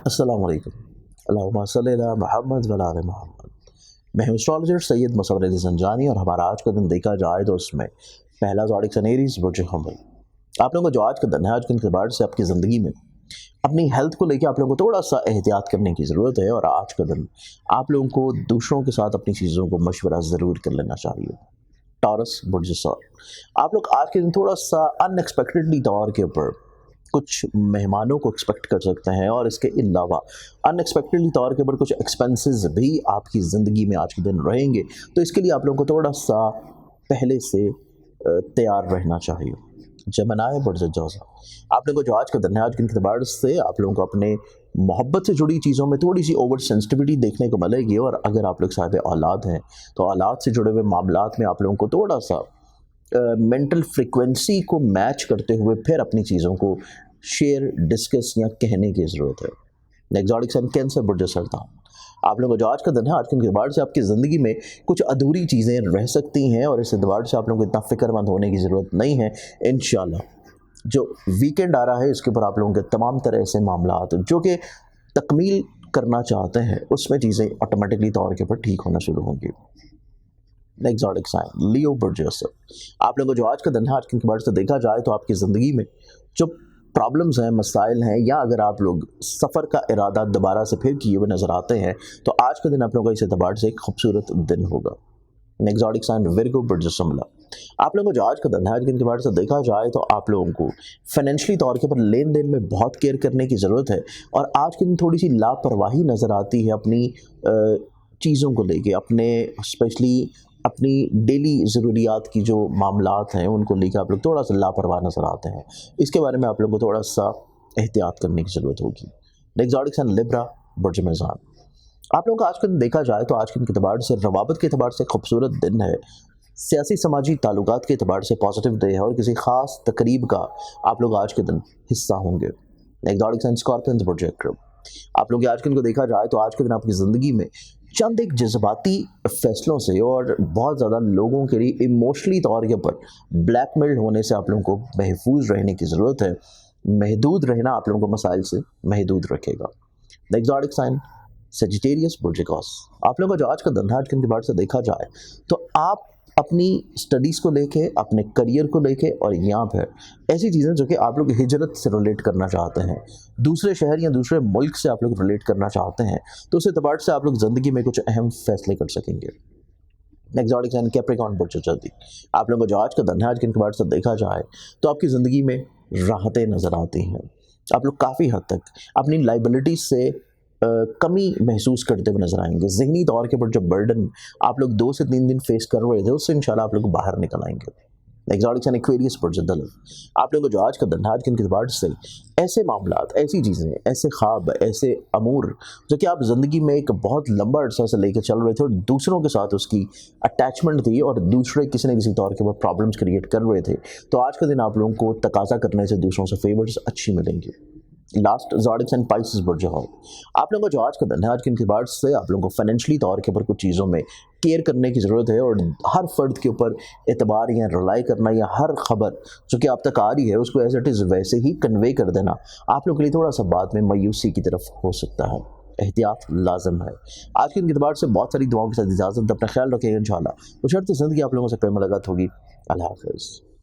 अस्सलाम वालेकुम। अल्लाहुम्मा सल्ली अला मुहम्मद व अला आले मुहम्मद। मैं हूँ एस्ट्रोलॉजर सैयद मुसव्वर अली ज़ंजानी और हमारा आज का दिन देखा जाए तो उसमें पहला ज़ोडिक साइन एरीज़ बुर्ज हमल। आप लोगों को जो आज का दिन है, आज के दिन के बाद से आपकी ज़िंदगी में अपनी हेल्थ को लेकर आप लोगों को थोड़ा सा एहतियात करने की ज़रूरत है। और आज का दिन आप लोगों को दूसरों के साथ अपनी चीज़ों को मशवरा ज़रूर कर लेना चाहिए। टॉरस बुर्ज सौर, आप लोग आज के दिन थोड़ा सा अनएक्सपेक्टेडली तौर के ऊपर कुछ मेहमानों को एक्सपेक्ट कर सकते हैं और इसके अलावा अनएक्सपेक्टेडली तौर के ऊपर कुछ एक्सपेंसेस भी आपकी ज़िंदगी में आज के दिन रहेंगे। तो इसके लिए आप लोगों को थोड़ा सा पहले से तैयार रहना चाहिए। जमनाए बुर्ज जौज़ा, आप लोगों को जो आज का दिन है, आज के अतबार से आप लोगों को अपने मोहब्बत से जुड़ी चीज़ों में थोड़ी सी ओवर सेंसिटिविटी देखने को मिलेगी। और अगर आप लोग साहिब औलाद हैं तो औलाद से जुड़े हुए मामलात में आप लोगों को थोड़ा सा मेंटल फ्रिक्वेंसी को मैच करते हुए फिर अपनी चीज़ों को शेयर, डिस्कस या कहने की ज़रूरत है। नेक्स्ट ज़ोडिक साइन कैंसर बुर्ज सरदान, आप लोगों को जो आज का दिन है, आज के एतबार से आपकी ज़िंदगी में कुछ अधूरी चीज़ें रह सकती हैं और इस एतबार से आप लोगों को इतना फ़िक्रमंद होने की ज़रूरत नहीं है। इंशाल्लाह जो वीकेंड आ रहा है इसके ऊपर आप लोगों के तमाम तरह से मामलात जो कि तकमील करना चाहते हैं उसमें चीज़ें ऑटोमेटिकली तौर के ऊपर ठीक होना शुरू होंगी। नेक्स्ट ज़ोडिक साइन लियो बुर्ज असद, आप लोगों को जो आज का दिन है, आज के एतबार से देखा जाए तो आपकी ज़िंदगी में जो प्रॉब्लम्स हैं, मसाइल हैं, या अगर आप लोग सफ़र का इरादा दोबारा से फिर किए हुए नज़र आते हैं तो आज का दिन आप लोगों का इस एतबार से एक खूबसूरत दिन होगा। नेक्स्ट ज़ोडिक साइन विर्गो बुर्ज शिमला, आप लोगों को जो आज का दिन है, आज के एतबार से देखा जाए तो आप लोगों को फाइनेंशियली तौर के ऊपर लेन देन में बहुत केयर करने की ज़रूरत है। और आज के दिन थोड़ी सी लापरवाही नज़र आती है अपनी चीज़ों को लेके, अपने स्पेशली अपनी डेली ज़रूरियात की जो मामलात हैं उनको लेकर आप लोग थोड़ा सा लापरवाह नज़र आते हैं। इसके बारे में आप लोगों को थोड़ा सा एहतियात करने की ज़रूरत होगी। नेक्स्ट ज़ोडिक साइन लिब्रा बुर्ज मीज़ान, आप लोगों का आज का दिन देखा जाए तो आज के एतबार से रवाबत के एतबार से खूबसूरत दिन है। सियासी समाजी ताल्लुकात के एतबार से पॉजिटिव डे है और किसी ख़ास तकरीब का आप लोग आज के दिन हिस्सा होंगे। नेक्स्ट ज़ोडिक साइन स्कॉर्पियंस बुर्ज अक्रब, आप लोग आज के दिन को देखा जाए तो आज के दिन आपकी ज़िंदगी में चंद एक जज्बाती फैसलों से और बहुत ज़्यादा लोगों के लिए इमोशनली तौर के ऊपर ब्लैकमेल्ड होने से आप लोगों को महफूज रहने की ज़रूरत है। महदूद रहना आप लोगों को मसाइल से महदूद रखेगा। नेक्स्ट ज़ोडिक साइन सजिटेरियस बुर्ज कॉस, आप लोगों का जो आज का दिन है, आज के एतबार से देखा जाए तो आप अपनी स्टडीज़ को लेके, अपने करियर को लेके और यहाँ पर ऐसी चीज़ें जो कि आप लोग हिजरत से रिलेट करना चाहते हैं, दूसरे शहर या दूसरे मुल्क से आप लोग रिलेट करना चाहते हैं, तो उस एतबार से आप लोग ज़िंदगी में कुछ अहम फैसले कर सकेंगे। नेक्स्ट ज़ोडिक साइन कैप्रिकॉर्न बुर्ज जल्दी, आप लोगों को जो आज का दिन है, आज के एतबार से देखा जाए तो आपकी ज़िंदगी में राहतें नज़र आती हैं। आप लोग काफ़ी हद तक अपनी लाइबिलिटीज़ से कमी महसूस करते हुए नजर आएंगे। ज़हनी तौर के ऊपर जो बर्डन आप लोग 2 से 3 दिन फेस कर रहे थे उससे इंशाल्लाह आप लोग बाहर निकल आएंगे। नेक्स्ट ज़ोडिक साइन एक्वेरियस बुर्ज दलव, आप लोगों को जो आज का दिन है, आज के एतबार से ऐसे मामलात, ऐसी चीज़ें, ऐसे ख्वाब, ऐसे अमूर जो कि आप ज़िंदगी में एक बहुत लंबा अरसा से लेकर चल रहे थे और दूसरों के साथ उसकी अटैचमेंट थी और दूसरे किसी न किसी तौर के ऊपर प्रॉब्लम्स क्रिएट कर रहे थे, तो आज का दिन आप लोगों को तकाजा करने से दूसरों से फेवर्स अच्छी मिलेंगी। लास्ट ज़ोडिक साइन पाइसेस बुर्ज हॉल, आप लोगों को जो आज का दिन है, आज के एतबार से आप लोगों को फाइनेंशियली तौर के ऊपर कुछ चीज़ों में केयर करने की ज़रूरत है और हर फर्द के ऊपर एतबार या रिलाई करना या हर खबर जो कि आप तक आ रही है उसको एज इट इज़ वैसे ही कन्वे कर देना आप लोगों के लिए थोड़ा सा बाद में मायूसी की तरफ हो सकता है। एहतियात लाजम है। आज के एतबार से बहुत सारी दुआओं के साथ इजाज़त, अपना ख्याल रखिएगा। इंशाल्लाह बशर्ते ज़िंदगी आप लोगों से फिर मुलाकात होगी। अल्लाह हाफ़िज़।